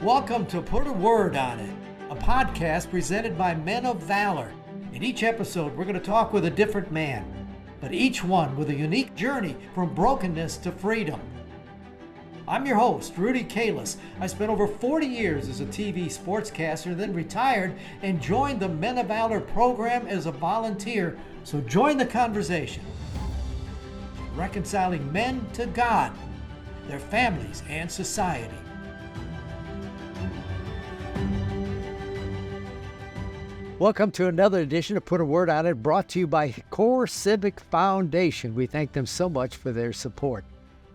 Welcome to Put a Word on It, a podcast presented by Men of Valor. In each episode, we're going to talk with a different man, but each one with a unique journey from brokenness to freedom. I'm your host, Rudy Kalis. I spent over 40 years as a TV sportscaster, then retired and joined the Men of Valor program as a volunteer, so join the conversation. Reconciling men to God, their families, and society. Welcome to another edition of Put a Word on It, brought to you by Core Civic Foundation. We thank them so much for their support.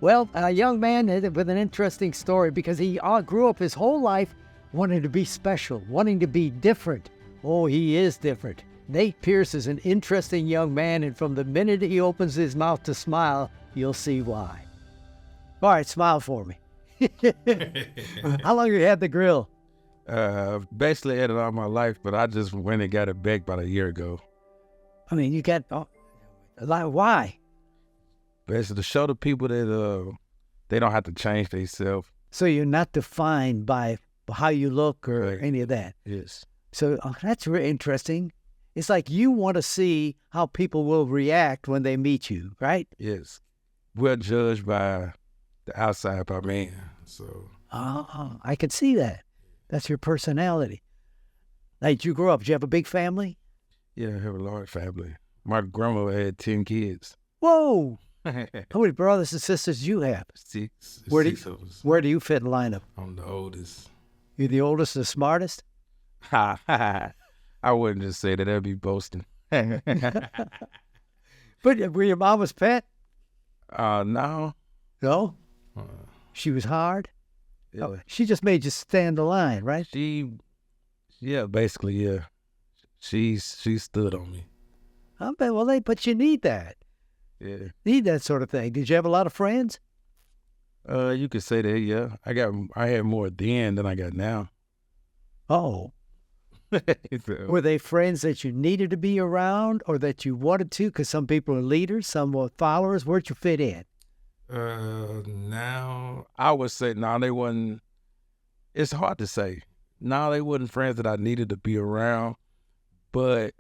Well, a young man with an interesting story because he grew up his whole life wanting to be special, wanting to be different. Oh, he is different. Nate Pierce is an interesting young man, and from the minute he opens his mouth to smile, you'll see why. All right, smile for me. How long have you had the grill? Basically had it all my life, but I just went and got it baked about a year ago. I mean, you got why? Basically to show the people that they don't have to change themselves. So you're not defined by how you look or any of that. Yes. So that's really interesting. It's like you want to see how people will react when they meet you, right? Yes. We're judged by the outside by man. So. Oh, I can see that. That's your personality. Now, did you grow up? Did you have a big family? Yeah, I have a large family. My grandma had 10 kids. Whoa! How many brothers and sisters do you have? Six. Where do you fit in lineup? I'm the oldest. You're the oldest and the smartest? I wouldn't just say that. That'd be boasting. But were your mama's pet? No. No? She was hard? Yeah. Oh, she just made you stand the line, right? Basically, yeah. She stood on me. But you need that. Yeah. Need that sort of thing. Did you have a lot of friends? You could say that, yeah. I had more then than I got now. Oh. So, Were they friends that you needed to be around or that you wanted to? Because some people are leaders, some were followers. Where'd you fit in? now I would say they wasn't. It's hard to say. No, they wasn't friends that I needed to be around, but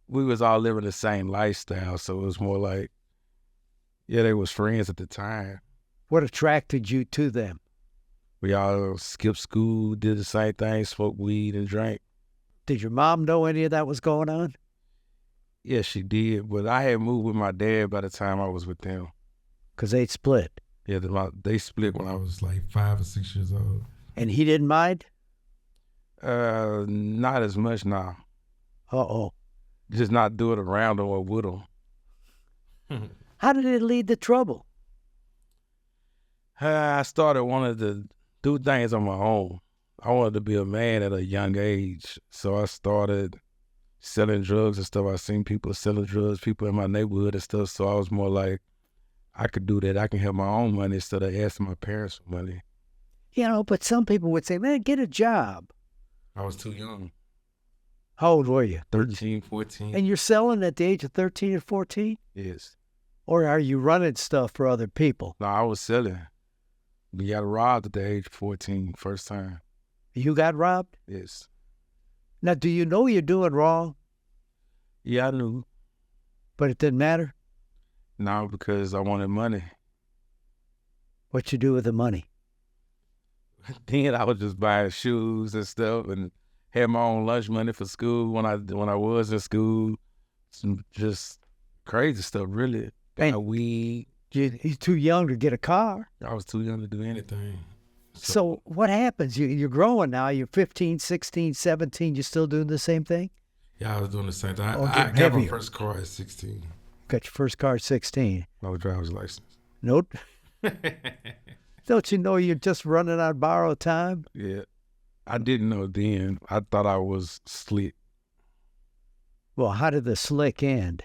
we was all living the same lifestyle, so it was more like, yeah, they was friends at the time. What attracted you to them? We all skipped school, did the same thing, smoked weed and drank. Did your mom know any of that was going on? Yeah, she did, but I had moved with my dad by the time I was with them. Because they'd split. Yeah, they split when I was like 5 or 6 years old. And he didn't mind? Not as much now. Uh-oh. Just not do it around them or with them. How did it lead to trouble? I started wanting to do things on my own. I wanted to be a man at a young age, so I started selling drugs and stuff. I seen people selling drugs, people in my neighborhood and stuff, so I was more like, I could do that. I can have my own money instead of asking my parents for money. But some people would say, man, get a job. I was too young. How old were you? 13, 14. And you're selling at the age of 13 and 14? Yes. Or are you running stuff for other people? No, I was selling. We got robbed at the age of 14, first time. You got robbed? Yes. Now, do you know you're doing wrong? Yeah, I knew. But it didn't matter? No, because I wanted money. What you do with the money? Then I was just buying shoes and stuff and had my own lunch money for school when I was in school. Some just crazy stuff, really. Got weed. You're too young to get a car. I was too young to do anything. So what happens? You're growing now. You're 15, 16, 17. You still doing the same thing? Yeah, I was doing the same thing. I got my first car at 16. Got your first car at 16. No driver's license. Nope. Don't you know you're just running out of borrowed time? Yeah. I didn't know then. I thought I was slick. Well, how did the slick end?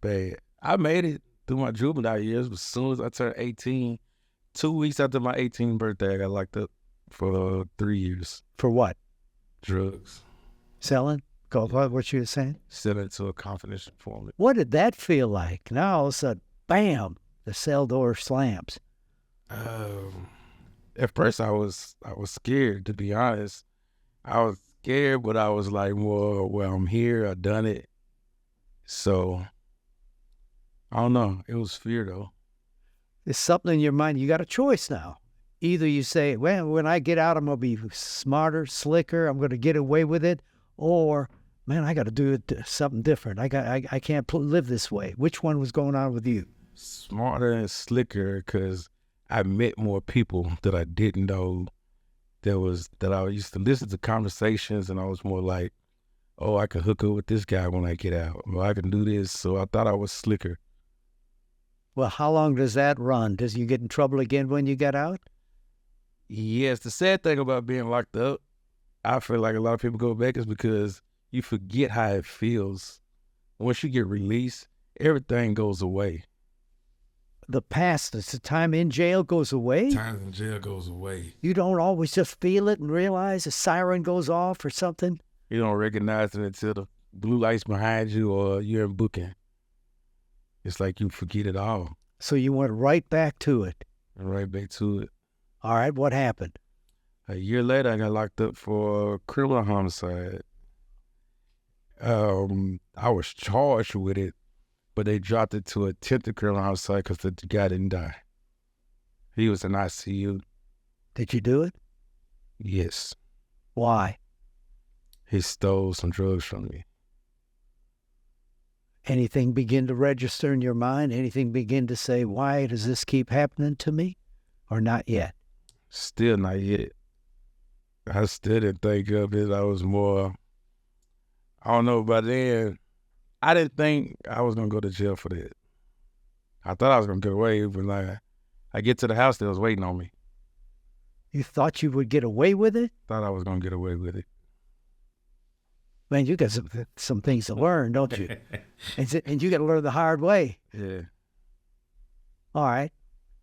Bad. I made it through my juvenile years, but as soon as I turned 18, 2 weeks after my 18th birthday, I got locked up for 3 years. For what? Drugs. Selling? What you were saying? Selling to a confidential informant. What did that feel like? Now all of a sudden, bam, the cell door slams. At first I was scared, to be honest. I was scared, but I was like, well, I'm here, I done it. So I don't know. It was fear though. There's something in your mind. You got a choice now. Either you say, well, when I get out, I'm going to be smarter, slicker, I'm going to get away with it, or, man, I got to do something different. I can't live this way. Which one was going on with you? Smarter and slicker, because I met more people that I didn't know. That I used to listen to conversations, and I was more like, oh, I can hook up with this guy when I get out. Or I can do this. So I thought I was slicker. Well, how long does that run? Does you get in trouble again when you get out? Yes, the sad thing about being locked up, I feel like a lot of people go back is because you forget how it feels. Once you get released, everything goes away. The past, the time in jail goes away? Time in jail goes away. You don't always just feel it and realize a siren goes off or something? You don't recognize it until the blue lights behind you or you're in booking. It's like you forget it all. So you went right back to it. Right back to it. All right, what happened? A year later, I got locked up for criminal homicide. I was charged with it, but they dropped it to attempted criminal homicide because the guy didn't die. He was in ICU. Did you do it? Yes. Why? He stole some drugs from me. Anything begin to register in your mind? Anything begin to say, why does this keep happening to me? Or not yet? Still not yet. I still didn't think of it. I was more, I don't know, by then, I didn't think I was going to go to jail for that. I thought I was going to get away, but like, I get to the house, they was waiting on me. You thought you would get away with it? Thought I was going to get away with it. Man, you got some things to learn, don't you? And you got to learn the hard way. Yeah. All right.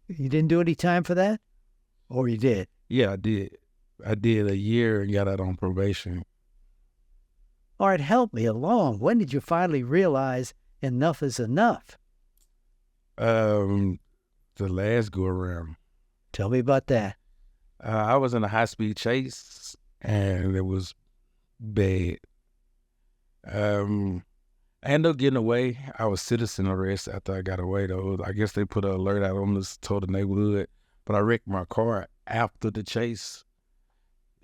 You didn't do any time for that? Or you did? Yeah, I did. I did a year and got out on probation. All right, help me along. When did you finally realize enough is enough? The last go around. Tell me about that. I was in a high-speed chase, and it was bad. I ended up getting away. I was citizen arrest after I got away, though. I guess they put an alert out on this, told the neighborhood, but I wrecked my car after the chase.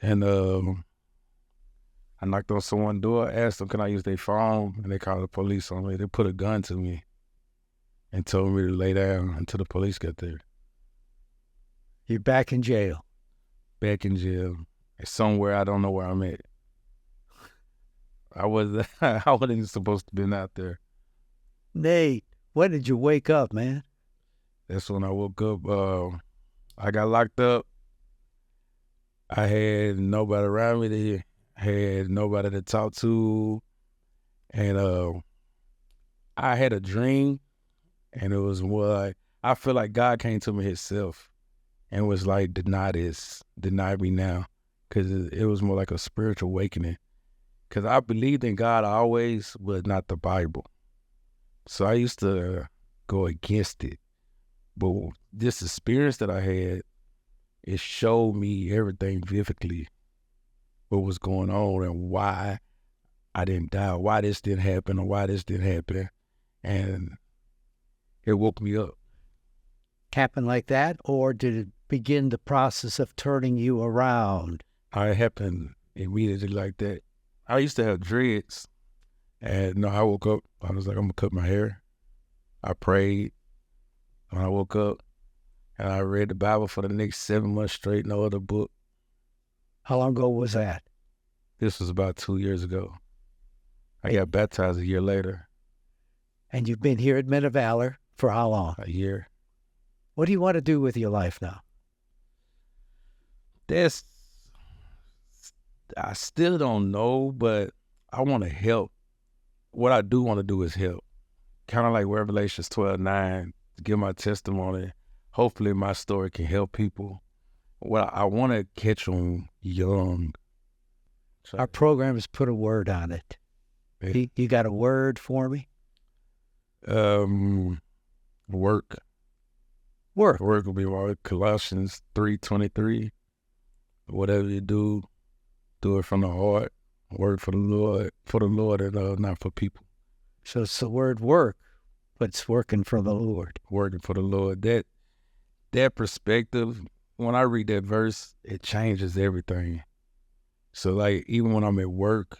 And I knocked on someone's door, asked them, can I use their phone? And they called the police on me. They put a gun to me and told me to lay down until the police got there. You're back in jail. Back in jail. It's somewhere I don't know where I'm at. I wasn't even supposed to been out there. Nate, when did you wake up, man? That's when I woke up. I got locked up. I had nobody around me. Had nobody to talk to. And I had a dream, and it was more like, I feel like God came to me himself and was like, deny this, deny me now. Because it was more like a spiritual awakening. Because I believed in God always, but not the Bible. So I used to go against it. But this experience that I had, it showed me everything vividly, what was going on and why I didn't die, why this didn't happen, or why this didn't happen. And it woke me up. Happen like that, or did it begin the process of turning you around? It happened immediately like that. I used to have dreads, and I woke up, I was like, I'm gonna cut my hair. I prayed when I woke up, and I read the Bible for the next 7 months straight, no other book. How long ago was that? This was about 2 years ago. I got baptized a year later. And you've been here at Men of Valor for how long? A year. What do you want to do with your life now? I still don't know, but I want to help. What I do want to do is help. Kind of like Revelations 12:9, to give my testimony. Hopefully my story can help people. Well, I want to catch them young. Our program has put a word on it. Yeah. You got a word for me? Work. Work. Work will be my Colossians 3:23. Whatever you do it from the heart. Work for the Lord and not for people. So it's the word work, but it's working for the Lord. Working for the Lord. That perspective, when I read that verse, it changes everything. So like even when I'm at work,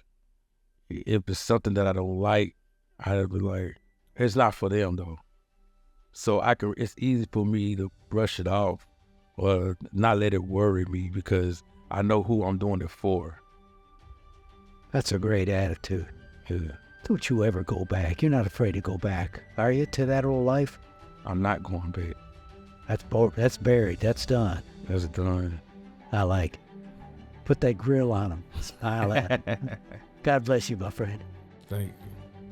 if it's something that I don't like, I'd be like, it's not for them though. So it's easy for me to brush it off or not let it worry me because I know who I'm doing it for. That's a great attitude. Yeah. Don't you ever go back. You're not afraid to go back, are you, to that old life? I'm not going back. That's buried. That's done. That's done. I like it. Put that grill on them. Smile at 'em. God bless you, my friend. Thank you.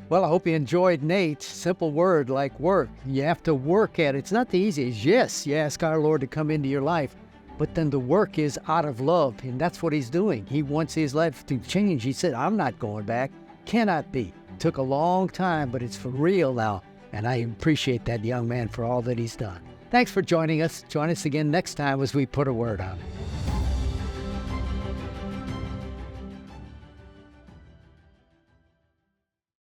Well, I hope you enjoyed Nate's simple word like work. You have to work at it. It's not the easiest. Yes, you ask our Lord to come into your life, but then the work is out of love, and that's what he's doing. He wants his life to change. He said, I'm not going back. Cannot be. Took a long time, but it's for real now, and I appreciate that young man for all that he's done. Thanks for joining us. Join us again next time as we put a word on it.